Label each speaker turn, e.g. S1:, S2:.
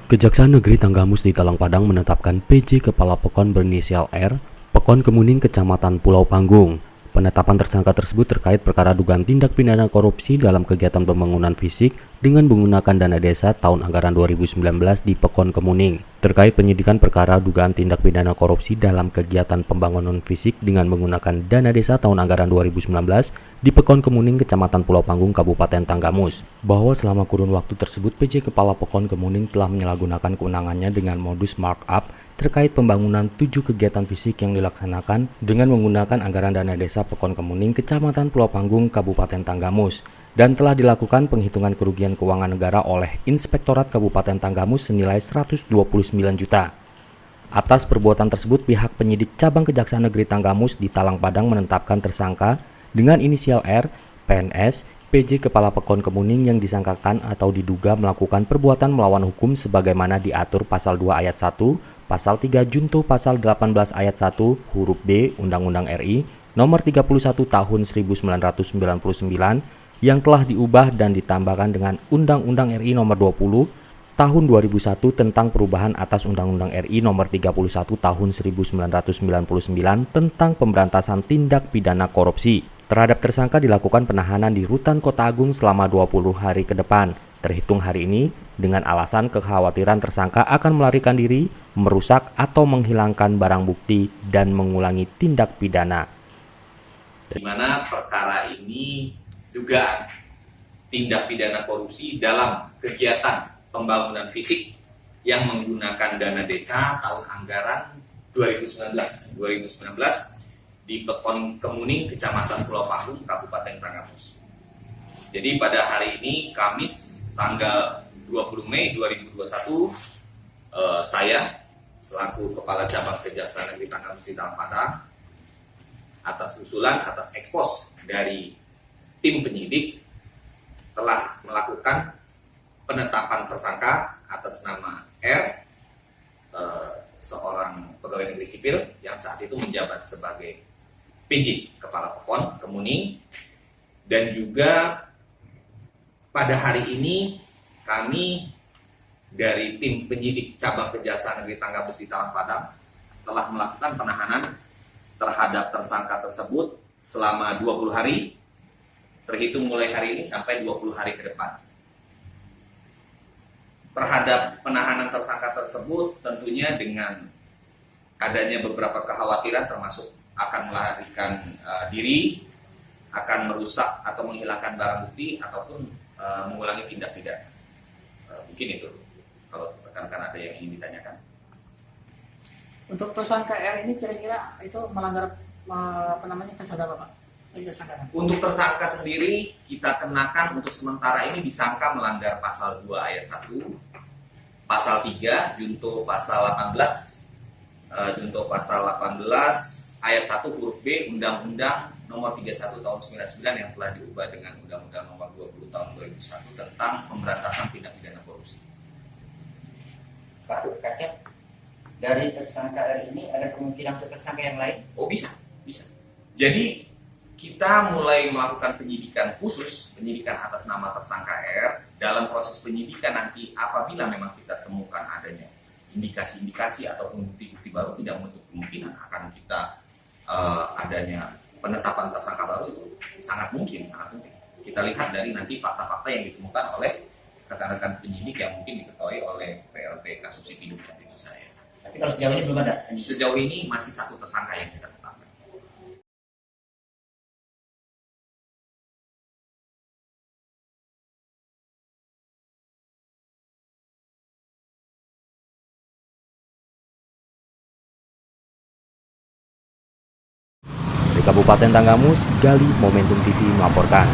S1: Kejaksaan Negeri Tanggamus di Talang Padang menetapkan PJ Kepala Pekon berinisial R, Pekon Kemuning Kecamatan Pulau Panggung. Penetapan tersangka tersebut terkait perkara dugaan tindak pidana korupsi dalam kegiatan pembangunan fisik dengan menggunakan dana desa tahun anggaran 2019 di Pekon Kemuning. Terkait penyidikan perkara dugaan tindak pidana korupsi dalam kegiatan pembangunan fisik dengan menggunakan dana desa tahun anggaran 2019 di Pekon Kemuning Kecamatan Pulau Panggung Kabupaten Tanggamus, bahwa selama kurun waktu tersebut PJ Kepala Pekon Kemuning telah menyalahgunakan kewenangannya dengan modus markup terkait pembangunan 7 kegiatan fisik yang dilaksanakan dengan menggunakan anggaran dana desa Pekon Kemuning Kecamatan Pulau Panggung Kabupaten Tanggamus, dan telah dilakukan penghitungan kerugian keuangan negara oleh Inspektorat Kabupaten Tanggamus senilai 129 juta. Atas perbuatan tersebut, pihak penyidik cabang Kejaksaan Negeri Tanggamus di Talang Padang menetapkan tersangka dengan inisial R, PNS, PJ Kepala Pekon Kemuning yang disangkakan atau diduga melakukan perbuatan melawan hukum sebagaimana diatur Pasal 2 Ayat 1, Pasal 3 Junto Pasal 18 Ayat 1 huruf B Undang-Undang RI Nomor 31 Tahun 1999 yang telah diubah dan ditambahkan dengan Undang-Undang RI Nomor 20 Tahun 2001 tentang perubahan atas Undang-Undang RI Nomor 31 Tahun 1999 tentang pemberantasan tindak pidana korupsi. Terhadap tersangka dilakukan penahanan di Rutan Kota Agung selama 20 hari ke depan, terhitung hari ini, dengan alasan kekhawatiran tersangka akan melarikan diri, merusak atau menghilangkan barang bukti, dan mengulangi tindak pidana.
S2: Di mana perkara ini dugaan tindak pidana korupsi dalam kegiatan pembangunan fisik yang menggunakan dana desa tahun anggaran 2019 di Pekon Kemuning, Kecamatan Pulau Panggung, Kabupaten Tanggamus. Jadi pada hari ini, Kamis, tanggal 20 Mei 2021, saya, selaku Kepala Cabang Kejaksaan Negeri Tanggamus di Talang Padang, atas usulan, atas ekspos dari tim penyidik, telah melakukan penetapan tersangka atas nama R, seorang pegawai negeri sipil yang saat itu menjabat sebagai PJ Kepala Pekon Kemuning, dan juga pada hari ini kami dari tim penyidik cabang Kejaksaan Negeri Tanggamus di Talang Padang telah melakukan penahanan terhadap tersangka tersebut selama 20 hari, terhitung mulai hari ini sampai 20 hari ke depan. Terhadap penahanan tersangka tersebut tentunya dengan adanya beberapa kekhawatiran, termasuk akan melarikan diri, akan merusak atau menghilangkan barang bukti, ataupun mengulangi tindak pidana. Mungkin itu, kalau rekan-rekan ada yang ingin ditanyakan.
S3: Untuk tersangka R ini kira-kira itu melanggar pasal apa, Pak?
S2: Untuk tersangka sendiri kita kenakan untuk sementara ini disangka melanggar Pasal 2 Ayat 1, Pasal 3 Junto Pasal 18, Junto Pasal 18 Ayat 1 huruf B Undang-Undang Nomor 31 Tahun 99 yang telah diubah dengan Undang-Undang Nomor 20 Tahun 2001 tentang pemberantasan tindak pidana korupsi.
S4: Pak Kacep, dari tersangka R ini ada kemungkinan untuk tersangka yang lain?
S2: Oh, bisa. Jadi kita mulai melakukan penyidikan khusus, penyidikan atas nama tersangka R. Dalam proses penyidikan nanti apabila memang kita temukan adanya indikasi-indikasi ataupun bukti-bukti baru, tidak menutup kemungkinan akan kita adanya penetapan tersangka baru. Itu sangat mungkin. Kita lihat dari nanti fakta-fakta yang ditemukan oleh rekan-rekan penyidik yang mungkin diketahui oleh PLT Kasubsipidum dan itu saya.
S4: Tapi kalau sejauh ini belum ada?
S2: Sejauh ini masih satu tersangka yang kita tetapkan.
S1: Dari Kabupaten Tanggamus, Gali Momentum TV melaporkan.